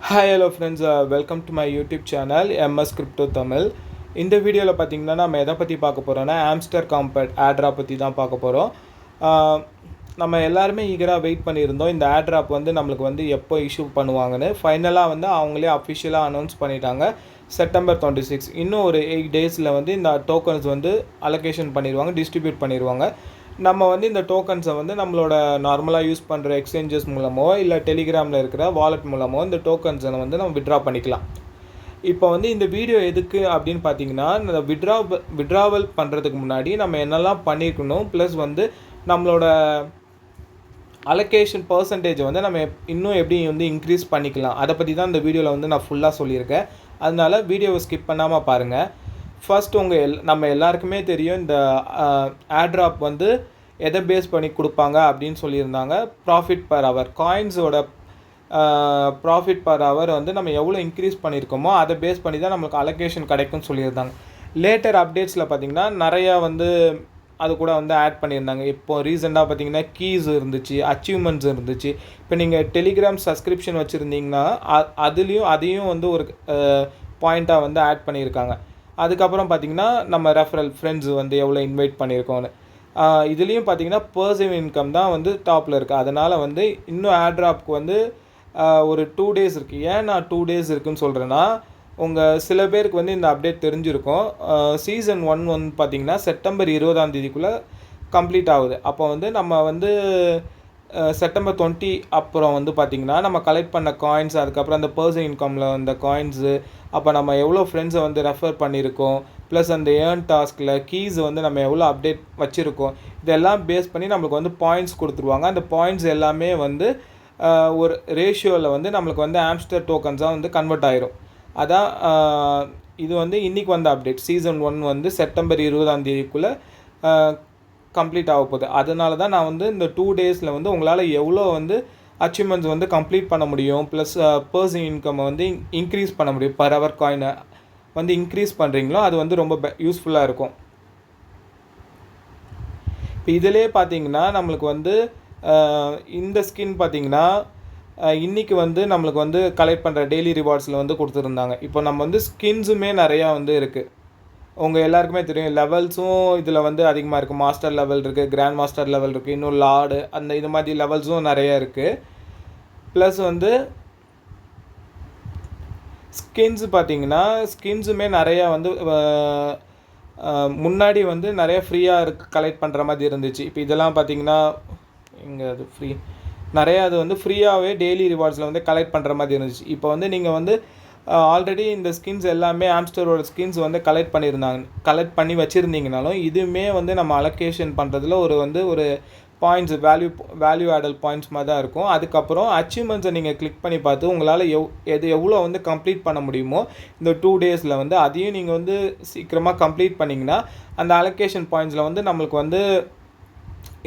Hi hello friends, welcome to my YouTube channel MS Crypto Tamil. இந்த வீடியோவில் பார்த்தீங்கன்னா நம்ம எதை பற்றி பார்க்க போகிறோம்னா ஆம்ஸ்டர் காம்பேட் ஆட்ரா பற்றி தான் பார்க்க போகிறோம். நம்ம எல்லாருமே ஈகராக வெயிட் பண்ணியிருந்தோம் இந்த ஆட்ராப் வந்து நம்மளுக்கு வந்து எப்போ இஷ்யூ பண்ணுவாங்கன்னு. ஃபைனலாக வந்து அவங்களே அஃபிஷியலாக அனௌன்ஸ் பண்ணிட்டாங்க செப்டம்பர் 26. இன்னும் ஒரு 8 டேஸில் வந்து இந்த டோக்கன்ஸ் வந்து அலோகேஷன் பண்ணிடுவாங்க, டிஸ்ட்ரிபியூட் பண்ணிடுவாங்க. நம்ம வந்து இந்த டோக்கன்ஸை வந்து நம்மளோட நார்மலாக யூஸ் பண்ணுற எக்ஸ்சேஞ்சஸ் மூலமோ இல்லை டெலிகிராமில் இருக்கிற வாலெட் மூலமோ இந்த டோக்கன்ஸை வந்து நம்ம விட்ரா பண்ணிக்கலாம். இப்போ வந்து இந்த வீடியோ எதுக்கு அப்படின்னு பார்த்தீங்கன்னா, இந்த விட்ராவல் பண்ணுறதுக்கு முன்னாடி நம்ம என்னெல்லாம் பண்ணியிருக்கணும், ப்ளஸ் வந்து நம்மளோட அலோகேஷன் பர்சன்டேஜை வந்து நம்ம இன்னும் எப்படி வந்து இன்க்ரீஸ் பண்ணிக்கலாம், அதை பற்றி தான் இந்த வீடியோவில் வந்து நான் ஃபுல்லாக சொல்லியிருக்கேன். அதனால் வீடியோவை ஸ்கிப் பண்ணாமல் பாருங்கள். ஃபர்ஸ்ட் நம்ம எல்லாருக்குமே தெரியும் இந்த ஆட்ராப் வந்து எதை பேஸ் பண்ணி கொடுப்பாங்க அப்படின்னு சொல்லியிருந்தாங்க. ப்ராஃபிட் பர் ஹவர், காயின்ஸோட ப்ராஃபிட் பர் ஹவர் வந்து நம்ம எவ்வளோ இன்க்ரீஸ் பண்ணியிருக்கோமோ அதை பேஸ் பண்ணி தான் நம்மளுக்கு அலோகேஷன் கிடைக்கும்னு சொல்லியிருந்தாங்க. லேட்டர் அப்டேட்ஸில் பார்த்திங்கன்னா நிறையா வந்து அது கூட வந்து ஆட் பண்ணியிருந்தாங்க. இப்போது ரீசெண்டாக பார்த்திங்கன்னா கீஸ் இருந்துச்சு, அச்சீவ்மெண்ட்ஸ் இருந்துச்சு. இப்போ நீங்கள் டெலிகிராம் சப்ஸ்கிரிப்ஷன் வச்சுருந்தீங்கன்னா அதையும் வந்து ஒரு பாயிண்ட்டாக வந்து ஆட் பண்ணியிருக்காங்க. அதுக்கப்புறம் பார்த்திங்கன்னா நம்ம ரெஃபரல் ஃப்ரெண்ட்ஸ் வந்து எவ்வளோ இன்வைட் பண்ணியிருக்கோன்னு, இதுலேயும் பார்த்திங்கன்னா பர்சிவ் இன்கம் தான் வந்து டாப்பில் இருக்குது. அதனால் வந்து இன்னும் ஆட்ராப்க்கு வந்து ஒரு 2 டேஸ் இருக்குது. ஏன் நான் 2 டேஸ் இருக்குதுன்னு சொல்கிறேன்னா, சில பேருக்கு வந்து இந்த அப்டேட் தெரிஞ்சிருக்கும். சீசன் 1 வந்து பார்த்திங்கன்னா செப்டம்பர் 20 கம்ப்ளீட் ஆகுது. அப்போ வந்து நம்ம வந்து செப்டம்பர் 20 அப்புறம் வந்து பார்த்திங்கன்னா நம்ம கலெக்ட் பண்ண காயின்ஸ், அதுக்கப்புறம் அந்த பர்சன் இன்கமில் அந்த காயின்ஸு, அப்போ நம்ம எவ்வளோ ஃப்ரெண்ட்ஸை வந்து ரெஃபர் பண்ணியிருக்கோம், ப்ளஸ் அந்த ஏர்ன் டாஸ்கில் கீஸ் வந்து நம்ம எவ்வளோ அப்டேட் வச்சுருக்கோம், இதெல்லாம் பேஸ் பண்ணி நம்மளுக்கு வந்து பாயிண்ட்ஸ் கொடுத்துருவாங்க. அந்த பாயிண்ட்ஸ் எல்லாமே வந்து ஒரு ரேஷியோவில் வந்து நம்மளுக்கு வந்து ஆம்ஸ்டர் டோக்கன்ஸாக வந்து கன்வெர்ட் ஆயிரும். அதான் இது வந்து இன்றைக்கி வந்த அப்டேட். சீசன் 1 வந்து செப்டம்பர் 20 கம்ப்ளீட் ஆக போகுது. அதனால தான் நான் வந்து இந்த 2 டேஸில் வந்து உங்களால் எவ்வளோ வந்து அச்சீவ்மெண்ட்ஸ் வந்து கம்ப்ளீட் பண்ண முடியும், ப்ளஸ் பர்சன் இன்கம் வந்து இன்க்ரீஸ் பண்ண முடியும், பர் ஹவர் காயினை வந்து இன்க்ரீஸ் பண்ணுறீங்களோ அது வந்து ரொம்ப யூஸ்ஃபுல்லாக இருக்கும். இப்போ இதிலே பார்த்தீங்கன்னா நம்மளுக்கு வந்து இந்த ஸ்கின் பார்த்திங்கன்னா இன்றைக்கி வந்து நம்மளுக்கு வந்து கலெக்ட் பண்ணுற டெய்லி ரிவார்ட்ஸில் வந்து கொடுத்துருந்தாங்க. இப்போ நம்ம வந்து ஸ்கின்ஸுமே நிறையா வந்து இருக்குது. உங்கள் எல்லாருக்குமே தெரியும் லெவல்ஸும் இதில் வந்து அதிகமாக இருக்குது. மாஸ்டர் லெவல் இருக்குது, கிராண்ட் மாஸ்டர் லெவல் இருக்குது, இன்னும் லார்டு, அந்த இது மாதிரி லெவல்ஸும் நிறையா இருக்குது. ப்ளஸ் வந்து ஸ்கின்ஸ் பார்த்திங்கன்னா ஸ்கின்ஸுமே நிறையா வந்து முன்னாடி வந்து நிறைய ஃப்ரீயாக கலெக்ட் பண்ணுற மாதிரி இருந்துச்சு. இப்போ இதெல்லாம் பார்த்திங்கன்னா இங்கே அது ஃப்ரீ நிறையா அது வந்து ஃப்ரீயாகவே டெய்லி ரிவார்ட்ஸில் வந்து கலெக்ட் பண்ணுற மாதிரி இருந்துச்சு. இப்போ வந்து நீங்கள் வந்து ஆல்ரெடி இந்த ஸ்கின்ஸ் எல்லாமே ஆம்ஸ்டரோட ஸ்கின்ஸ் வந்து கலெக்ட் பண்ணி வச்சுருந்தீங்கனாலும் இதுவுமே வந்து நம்ம அலோகேஷன் பண்ணுறதுல ஒரு பாயிண்ட்ஸ் வேல்யூ ஆடல் பாயிண்ட்ஸ் மாதிரி தான் இருக்கும். அதுக்கப்புறம் அச்சீவ்மெண்ட்ஸை நீங்கள் கிளிக் பண்ணி பார்த்து உங்களால் எவ்வளோ வந்து கம்ப்ளீட் பண்ண முடியுமோ இந்த 2 டேஸில் வந்து அதையும் நீங்கள் வந்து சீக்கிரமாக கம்ப்ளீட் பண்ணிங்கன்னா அந்த அலோகேஷன் பாயிண்ட்ஸில் வந்து நம்மளுக்கு வந்து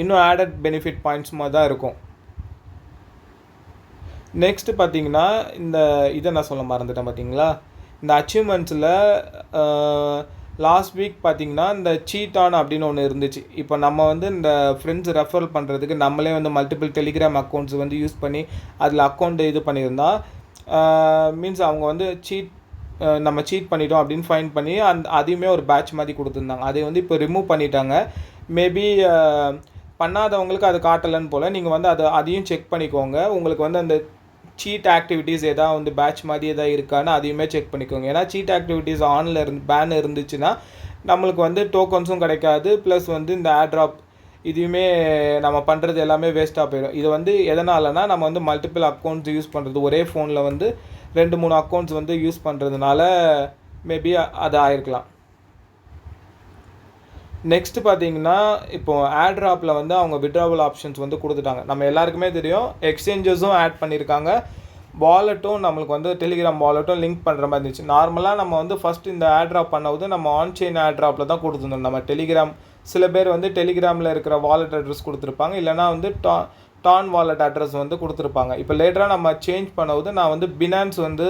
இன்னும் ஆடட் பெனிஃபிட் பாயிண்ட்ஸ் மாதிரி தான் இருக்கும். நெக்ஸ்ட்டு பார்த்திங்கன்னா இதை நான் சொல்ல மறந்துட்டேன் பார்த்திங்களா, இந்த அச்சீவ்மெண்ட்ஸில் லாஸ்ட் வீக் பார்த்திங்கன்னா இந்த சீட் ஆன் அப்படின்னு ஒன்று இருந்துச்சு. இப்போ நம்ம வந்து இந்த ஃப்ரெண்ட்ஸ் ரெஃபர் பண்ணுறதுக்கு நம்மளே வந்து மல்டிபிள் டெலிகிராம் அக்கௌண்ட்ஸ் வந்து யூஸ் பண்ணி அதில் அக்கௌண்ட்டு இது பண்ணியிருந்தா மீன்ஸ் அவங்க வந்து நம்ம சீட் பண்ணிட்டோம் அப்படின்னு ஃபைன் பண்ணி அதையுமே ஒரு பேட்ச் மாதிரி கொடுத்துருந்தாங்க. அதை வந்து இப்போ ரிமூவ் பண்ணிட்டாங்க. மேபி பண்ணாதவங்களுக்கு அது காட்டலைன்னு போல். நீங்கள் வந்து அதையும் செக் பண்ணிக்கோங்க. உங்களுக்கு வந்து அந்த சீட் ஆக்டிவிட்டீஸ் எதாவது வந்து பேட்ச் மாதிரி எதாவது இருக்கான்னு அதையுமே செக் பண்ணிக்கோங்க. ஏன்னா சீட் ஆக்டிவிட்டீஸ் பேன் இருந்துச்சுன்னா நம்மளுக்கு வந்து டோக்கன்ஸும் கிடைக்காது, ப்ளஸ் வந்து இந்த ஆட்ராப் இதையுமே நம்ம பண்ணுறது எல்லாமே வேஸ்ட்டாக போயிடும். இது வந்து எதனாலனா நம்ம வந்து மல்டிபிள் அக்கௌண்ட்ஸ் யூஸ் பண்ணுறது, ஒரே ஃபோனில் வந்து 2-3 அக்கௌண்ட்ஸ் வந்து யூஸ் பண்ணுறதுனால மேபி அது ஆயிருக்கலாம். நெக்ஸ்ட்டு பார்த்திங்கன்னா இப்போது ஆட்ராப்பில் வந்து அவங்க விட்ராவல் ஆப்ஷன்ஸ் வந்து கொடுத்துட்டாங்க. நம்ம எல்லாருக்குமே தெரியும் எக்ஸ்சேஞ்சஸும் ஆட் பண்ணியிருக்காங்க, வாலெட்டும் நம்மளுக்கு வந்து டெலிகிராம் வாலெட்டும் லிங்க் பண்ணுற மாதிரி இருந்துச்சு. நார்மலாக நம்ம வந்து ஃபஸ்ட் இந்த ஆட்ராப் பண்ணது நம்ம ஆன்செயின் ஆட்ராப்பில் தான் கொடுத்துருந்தோம். நம்ம டெலிகிராம் சில பேர் வந்து டெலிகிராமில் இருக்கிற வாலெட் அட்ரஸ் கொடுத்துருப்பாங்க, இல்லைனா வந்து டான் வாலெட் அட்ரஸ் வந்து கொடுத்துருப்பாங்க. இப்போ லேட்டராக நம்ம சேஞ்ச் பண்ணது நான் வந்து பினான்ஸ் வந்து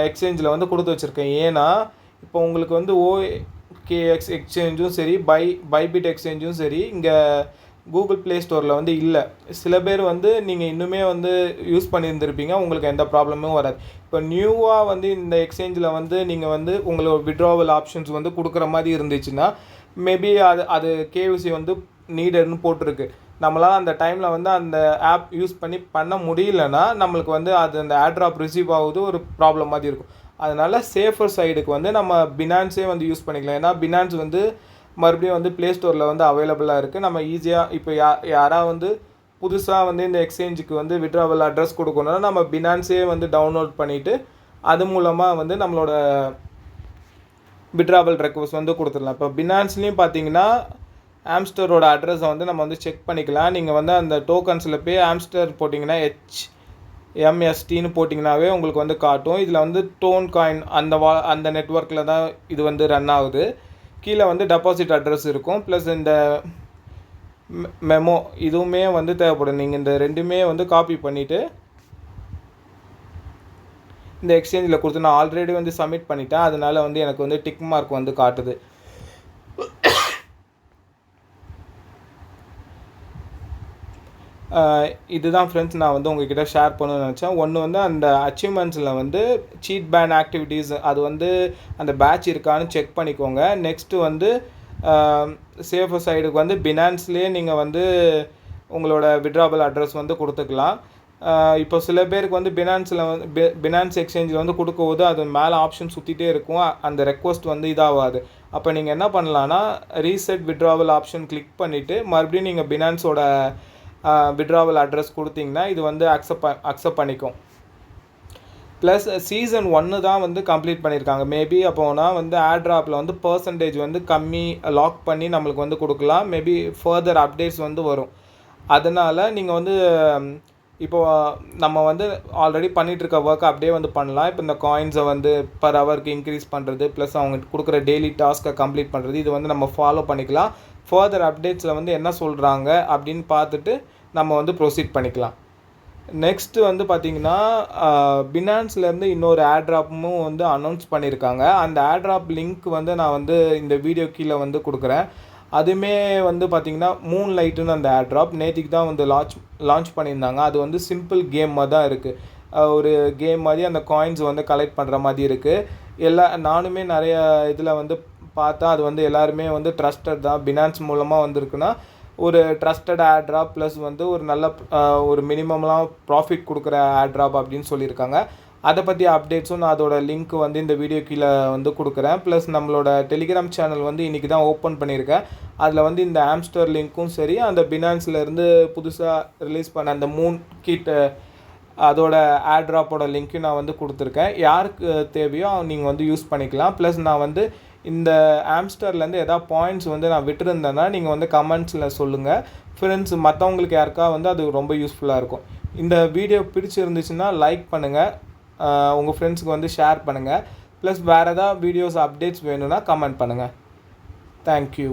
எக்ஸ்சேஞ்சில் வந்து கொடுத்து வச்சுருக்கேன். ஏன்னா இப்போ உங்களுக்கு வந்து OKX எக்ஸ்சேஞ்சும் சரி, பைபிட் எக்ஸ்சேஞ்சும் சரி, இங்கே கூகுள் ப்ளே ஸ்டோரில் வந்து இல்லை. சில பேர் வந்து நீங்கள் இன்னுமே வந்து யூஸ் பண்ணியிருந்திருப்பீங்க, உங்களுக்கு எந்த ப்ராப்ளமும் வராது. இப்போ நியூவாக வந்து இந்த எக்ஸ்சேஞ்சில் வந்து நீங்கள் வந்து உங்களோட விட்ராவல் ஆப்ஷன்ஸ் வந்து கொடுக்குற மாதிரி இருந்துச்சுன்னா மேபி அது கேவிசி வந்து நீடட்னு போட்டிருக்கு. நம்மளால் அந்த டைமில் வந்து அந்த ஆப் யூஸ் பண்ண முடியலன்னா நம்மளுக்கு வந்து அது அந்த ஏர்ட்ராப் ரிசீவ் ஆகுது ஒரு ப்ராப்ளம் மாதிரி இருக்கும். அதனால் சேஃபர் சைடுக்கு வந்து நம்ம பினான்ஸே வந்து யூஸ் பண்ணிக்கலாம். ஏன்னா பினான்ஸ் வந்து மறுபடியும் வந்து ப்ளே ஸ்டோரில் வந்து அவைலபிளாக இருக்குது. நம்ம ஈஸியாக இப்போ யாராவது வந்து புதுசாக வந்து இந்த எக்ஸ்சேஞ்சுக்கு வந்து விட்ராவல் அட்ரஸ் கொடுக்கணும்னா நம்ம பினான்ஸே வந்து டவுன்லோட் பண்ணிவிட்டு அது மூலமாக வந்து நம்மளோட விட்ராவல் ரெக்வஸ்ட் வந்து கொடுத்துடலாம். இப்போ பினான்ஸ்லேயும் பார்த்தீங்கன்னா ஆம்ஸ்டரோட அட்ரஸை வந்து நம்ம வந்து செக் பண்ணிக்கலாம். நீங்கள் வந்து அந்த டோக்கன்ஸில் போய் ஆம்ஸ்டர் போட்டிங்கன்னா HMSTன்னு போட்டிங்கனாவே உங்களுக்கு வந்து காட்டும். இதில் வந்து டோன் காயின் அந்த நெட்வொர்க்கில் தான் இது வந்து ரன் ஆகுது. கீழே வந்து டெபாசிட் அட்ரஸ் இருக்கும், ப்ளஸ் இந்த மெமோ இதுவுமே வந்து தேவைப்படும். நீங்கள் இந்த ரெண்டுமே வந்து காப்பி பண்ணிவிட்டு இந்த எக்ஸ்சேஞ்சில் கொடுத்து நான் ஆல்ரெடி வந்து சப்மிட் பண்ணிட்டேன், அதனால் வந்து எனக்கு வந்து டிக் மார்க் வந்து காட்டுது. இதுதான் ஃப்ரெண்ட்ஸ் நான் வந்து உங்ககிட்ட ஷேர் பண்ணணும்னு நினச்சேன். ஒன்று வந்து அந்த அச்சீவ்மெண்ட்ஸில் வந்து சீட் பேன் ஆக்டிவிட்டீஸ் அது வந்து அந்த பேட்ச் இருக்கான்னு செக் பண்ணிக்கோங்க. நெக்ஸ்ட்டு வந்து சேஃபர் சைடுக்கு வந்து பினான்ஸ்லேயே நீங்கள் வந்து உங்களோட விட்ராவல் அட்ரஸ் வந்து கொடுத்துக்கலாம். இப்போ சில பேருக்கு வந்து பினான்ஸில் வந்து பினான்ஸ் எக்ஸ்சேஞ்சில் வந்து கொடுக்கும்போது அது மேலே ஆப்ஷன் சுற்றிட்டே இருக்கும், அந்த ரெக்வஸ்ட் வந்து இதாகாது. அப்போ நீங்கள் என்ன பண்ணலான்னா ரீசெட் விட்ராவல் ஆப்ஷன் கிளிக் பண்ணிவிட்டு மறுபடியும் நீங்கள் பினான்ஸோட விட்ராவல் அட்ரஸ் கொடுத்தீங்கன்னா இது வந்து அக்செப்ட் பண்ணிக்கும். ப்ளஸ் சீசன் 1 தான் வந்து கம்ப்ளீட் பண்ணியிருக்காங்க. மேபி அப்போனா வந்து ஏர்ட்ராப்பில் வந்து பர்சன்டேஜ் வந்து கம்மி லாக் பண்ணி நம்மளுக்கு வந்து கொடுக்கலாம். மேபி ஃபர்தர் அப்டேட்ஸ் வந்து வரும். அதனால் நீங்கள் வந்து இப்போது நம்ம வந்து ஆல்ரெடி பண்ணிகிட்ருக்க ஒர்க்கை அப்படியே வந்து பண்ணலாம். இப்போ இந்த காயின்ஸை வந்து பர் ஹவருக்கு இன்க்ரீஸ் பண்ணுறது, ப்ளஸ் அவங்க கொடுக்குற டெய்லி டாஸ்க்கை கம்ப்ளீட் பண்ணுறது, இது வந்து நம்ம ஃபாலோ பண்ணிக்கலாம். ஃபர்தர் அப்டேட்ஸில் வந்து என்ன சொல்கிறாங்க அப்படின்னு பார்த்துட்டு நம்ம வந்து ப்ரொசீட் பண்ணிக்கலாம். நெக்ஸ்ட்டு வந்து பார்த்திங்கன்னா பினான்ஸ்லேருந்து இன்னொரு ஏர்ட்ராப்பும் வந்து அனௌன்ஸ் பண்ணியிருக்காங்க. அந்த ஏர்ட்ராப் லிங்க் வந்து நான் வந்து இந்த வீடியோ கீழே வந்து கொடுக்குறேன். அதுவுமே வந்து பார்த்திங்கன்னா மூன் லைட்டுன்னு அந்த ஏர்ட்ராப் நேற்றுக்கு தான் வந்து லான்ச் பண்ணியிருந்தாங்க. அது வந்து சிம்பிள் கேம் மாதிரி தான் இருக்குது. ஒரு கேம் மாதிரி அந்த காயின்ஸ் வந்து கலெக்ட் பண்ணுற மாதிரி இருக்குது. நானுமே நிறைய இதில் வந்து பார்த்தா அது வந்து எல்லாருமே வந்து ட்ரஸ்டட் தான். பினான்ஸ் மூலமாக வந்திருக்குன்னா ஒரு ட்ரஸ்டட் ஏர்ட்ராப், ப்ளஸ் வந்து ஒரு நல்ல ஒரு மினிமம்லாம் ப்ராஃபிட் கொடுக்குற ஏர்ட்ராப் அப்படின்னு சொல்லியிருக்காங்க. அதை பற்றி அப்டேட்ஸும் நான் அதோட லிங்க் வந்து இந்த வீடியோ கீழே வந்து கொடுக்குறேன். ப்ளஸ் நம்மளோட டெலிகிராம் சேனல் வந்து இன்றைக்கி தான் ஓப்பன் பண்ணியிருக்கேன். அதில் வந்து இந்த ஆம்ஸ்டர் லிங்க்கும் சரி, அந்த பினான்ஸ்லேருந்து புதுசாக ரிலீஸ் பண்ண அந்த மூன் கிட் அதோட ஏர்ட்ராப்போட லிங்க்கும் நான் வந்து கொடுத்துருக்கேன். யாருக்கு தேவையோ நீங்கள் வந்து யூஸ் பண்ணிக்கலாம். ப்ளஸ் நான் வந்து இந்த ஆம்ஸ்டர்லேருந்து எதாவது பாயிண்ட்ஸ் வந்து நான் விட்டுருந்தேன்னா நீங்கள் வந்து கமெண்ட்ஸில் சொல்லுங்கள். ஃப்ரெண்ட்ஸ் மற்றவங்களுக்கு யாருக்கா வந்து அது ரொம்ப யூஸ்ஃபுல்லாக இருக்கும். இந்த வீடியோ பிடிச்சிருந்துச்சுன்னா லைக் பண்ணுங்கள், உங்கள் ஃப்ரெண்ட்ஸுக்கு வந்து ஷேர் பண்ணுங்கள். ப்ளஸ் வேறு ஏதாவது வீடியோஸ் அப்டேட்ஸ் வேணும்னா கமெண்ட் பண்ணுங்கள். தேங்க்யூ.